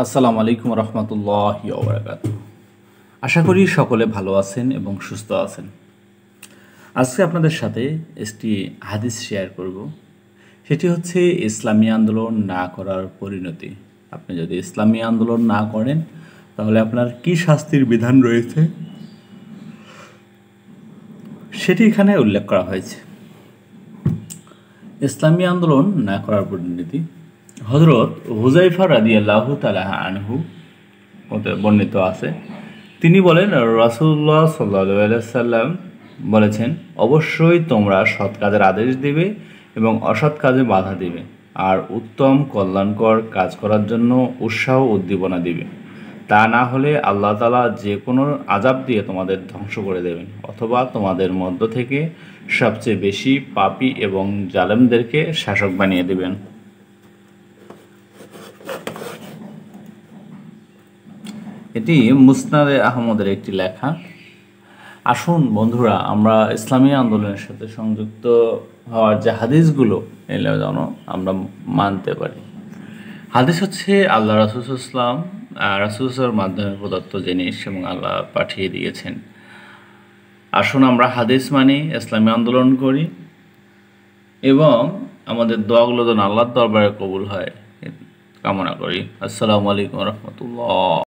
আসসালামু আলাইকুম রহমতুল্লাহি ওয়া বারাকাতুহু। আশা করি সকলে ভালো আছেন এবং সুস্থ আছেন। আজকে আপনাদের সাথে একটি হাদিস শেয়ার করব। সেটি হচ্ছে ইসলামী আন্দোলন না করার পরিণতি। আপনি যদি ইসলামী আন্দোলন না করেন তাহলে আপনার কি শাস্তির বিধান রয়েছে সেটি এখানে উল্লেখ করা হয়েছে। ইসলামী আন্দোলন না করার পরিণতি হযরত হুযায়ফা রাদিয়াল্লাহু তাআলা আনহু হতে বর্ণিত আছে। তিনি বলেন, রাসূলুল্লাহ সাল্লাল্লাহু আলাইহি ওয়াসাল্লাম বলেছেন, অবশ্যই তোমরা সৎ কাজের আদেশ দিবে এবং অসৎ কাজে বাধা দিবে, আর উত্তম কল্যাণকর কাজ করার জন্য উৎসাহ উদ্দীপনা দিবে। তা না হলে আল্লাহ তাআলা যে কোনো আযাব দিয়ে তোমাদের ধ্বংস করে দেবেন, অথবা তোমাদের মধ্য থেকে সবচেয়ে বেশি পাপী এবং জালেমদেরকে শাসক বানিয়ে দেবেন। এটি মুসনাদে আহমদের একটি লেখা। আসুন বন্ধুরা, আমরা ইসলামী আন্দোলনের সাথে সংযুক্ত হওয়ার যে হাদিসগুলো এগুলো যেন আমরা মানতে পারি। হাদিস হচ্ছে আল্লাহ রাসূলের মাধ্যমে প্রদত্ত জিনিস এবং আল্লাহ পাঠিয়ে দিয়েছেন। আসুন আমরা হাদিস মানি, ইসলামী আন্দোলন করি এবং আমাদের দোয়াগুলো যেন আল্লাহর দরবারে কবুল হয় কামনা করি। আসসালামু আলাইকুম রহমতুল্লাহ।